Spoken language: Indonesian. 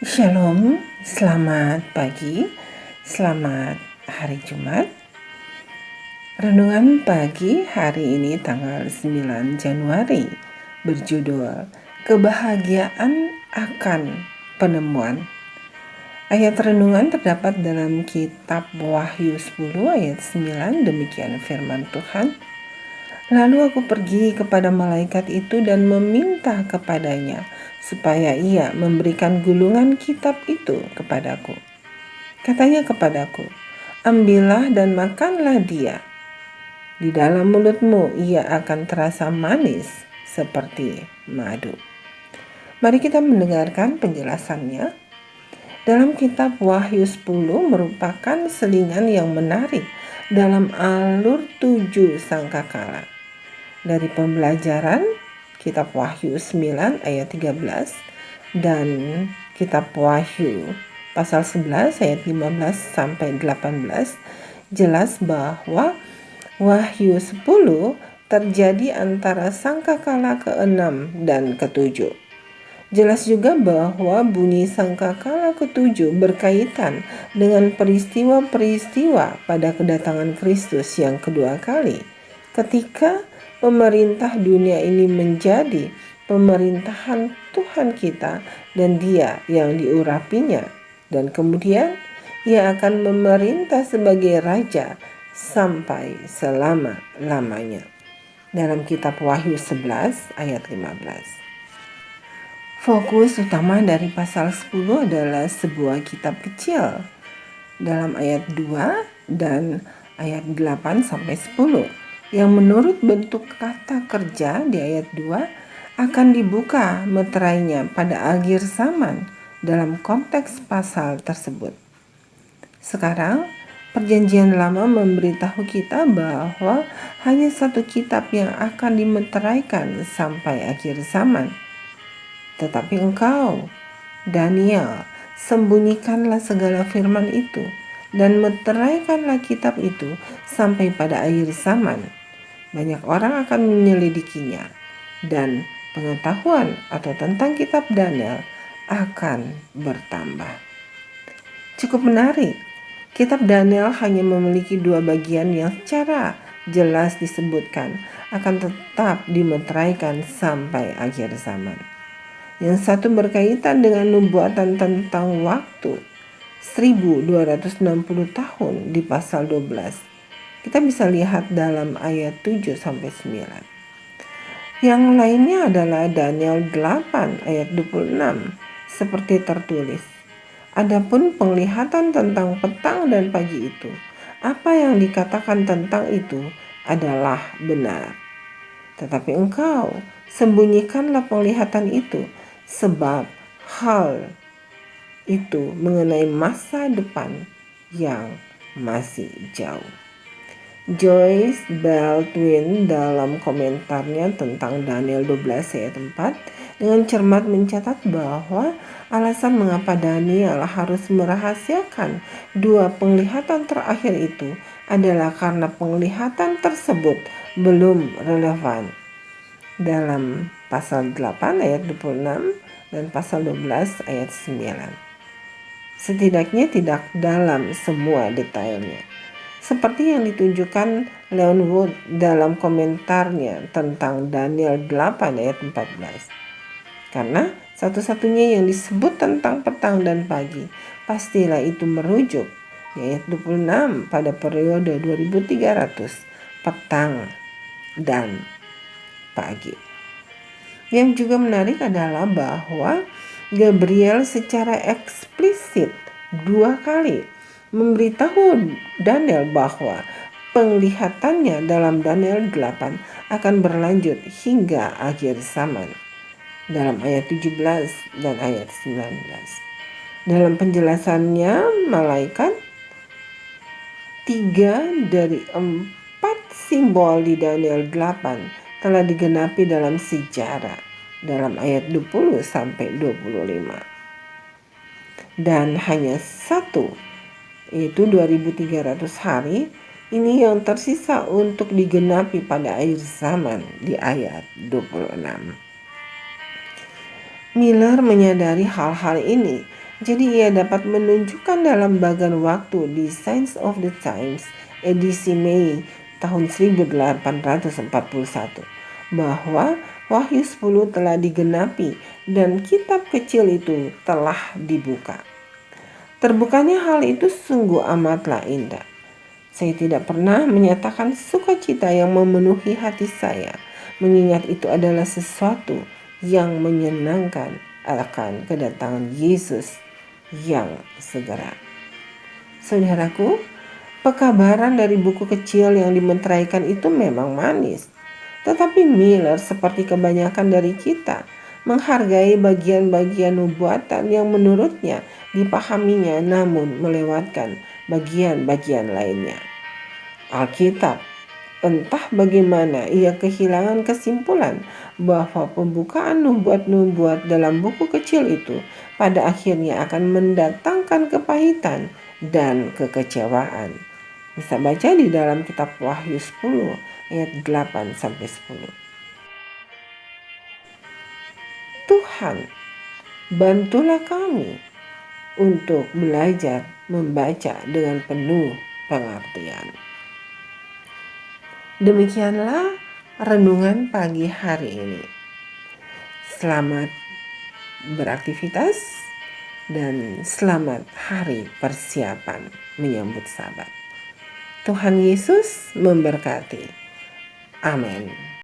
Shalom, selamat pagi, selamat hari Jumat. Renungan pagi hari ini tanggal 9 Januari berjudul Kebahagiaan akan Penemuan. Ayat renungan terdapat dalam kitab Wahyu 10 ayat 9, demikian firman Tuhan. Lalu aku pergi kepada malaikat itu dan meminta kepadanya supaya ia memberikan gulungan kitab itu kepadaku. Katanya kepadaku, ambillah dan makanlah dia. Di dalam mulutmu ia akan terasa manis seperti madu. Mari kita mendengarkan penjelasannya. Dalam kitab Wahyu 10 merupakan selingan yang menarik dalam alur 7 sangkakala. Dari pembelajaran kitab Wahyu 9 ayat 13 dan kitab Wahyu pasal 11 ayat 15 sampai 18 jelas bahwa Wahyu 10 terjadi antara sangkakala ke-6 dan ke-7. Jelas juga bahwa bunyi sangkakala ke-7 berkaitan dengan peristiwa-peristiwa pada kedatangan Kristus yang kedua kali, ketika pemerintah dunia ini menjadi pemerintahan Tuhan kita dan Dia yang diurapinya, dan kemudian Ia akan memerintah sebagai Raja sampai selama-lamanya. Dalam kitab Wahyu 11 ayat 15. Fokus utama dari pasal 10 adalah sebuah kitab kecil dalam ayat 2 dan ayat 8 sampai 10 yang menurut bentuk kata kerja di ayat 2 akan dibuka meterainya pada akhir zaman dalam konteks pasal tersebut. Sekarang Perjanjian Lama memberitahu kita bahwa hanya satu kitab yang akan dimeteraikan sampai akhir zaman. Tetapi engkau, Daniel, sembunyikanlah segala firman itu dan meteraikanlah kitab itu sampai pada akhir zaman. Banyak orang akan menyelidikinya dan pengetahuan atau tentang kitab Daniel akan bertambah. Cukup menarik, kitab Daniel hanya memiliki 2 bagian yang secara jelas disebutkan akan tetap dimeteraikan sampai akhir zaman. Yang satu berkaitan dengan nubuatan tentang waktu 1260 tahun di pasal 12. Kita bisa lihat dalam ayat 7 sampai 9. Yang lainnya adalah Daniel 8 ayat 26 seperti tertulis. Adapun penglihatan tentang petang dan pagi itu, apa yang dikatakan tentang itu adalah benar. Tetapi engkau sembunyikanlah penglihatan itu, sebab hal itu mengenai masa depan yang masih jauh. Joyce Baldwin dalam komentarnya tentang Daniel 12 ayat 4 dengan cermat mencatat bahwa alasan mengapa Daniel harus merahasiakan 2 penglihatan terakhir itu adalah karena penglihatan tersebut belum relevan dalam pasal 8 ayat 26 dan pasal 12 ayat 9. Setidaknya tidak dalam semua detailnya. Seperti yang ditunjukkan Leon Wood dalam komentarnya tentang Daniel 8 ayat 14. Karena satu-satunya yang disebut tentang petang dan pagi, pastilah itu merujuk di ayat 26 pada periode 2300 petang dan pagi. Yang juga menarik adalah bahwa Gabriel secara eksplisit 2 kali memberitahu Daniel bahwa penglihatannya dalam Daniel 8 akan berlanjut hingga akhir zaman dalam ayat 17 dan ayat 19. Dalam penjelasannya, malaikat 3 dari 4 simbol di Daniel 8 telah digenapi dalam sejarah dalam ayat 20 sampai 25. Dan hanya satu, yaitu 2300 hari, ini yang tersisa untuk digenapi pada akhir zaman di ayat 26. Miller menyadari hal-hal ini Jadi ia dapat menunjukkan dalam bagian waktu di Signs of the Times edisi Mei tahun 1841 bahwa Wahyu 10 telah digenapi dan kitab kecil itu telah dibuka. Terbukanya hal itu sungguh amatlah indah. Saya tidak pernah menyatakan sukacita yang memenuhi hati saya, mengingat itu adalah sesuatu yang menyenangkan akan kedatangan Yesus yang segera. Saudaraku, pekabaran dari buku kecil yang dimeteraikan itu memang manis. Tetapi Miller, seperti kebanyakan dari kita, menghargai bagian-bagian nubuatan yang menurutnya dipahaminya namun melewatkan bagian-bagian lainnya. Alkitab, entah bagaimana ia kehilangan kesimpulan bahwa pembukaan nubuat-nubuat dalam buku kecil itu pada akhirnya akan mendatangkan kepahitan dan kekecewaan. Bisa baca di dalam kitab Wahyu 10 ayat 8-10. Tuhan, bantulah kami untuk belajar membaca dengan penuh pengertian. Demikianlah renungan pagi hari ini. Selamat beraktivitas dan selamat hari persiapan menyambut Sabat. Tuhan Yesus memberkati. Amin.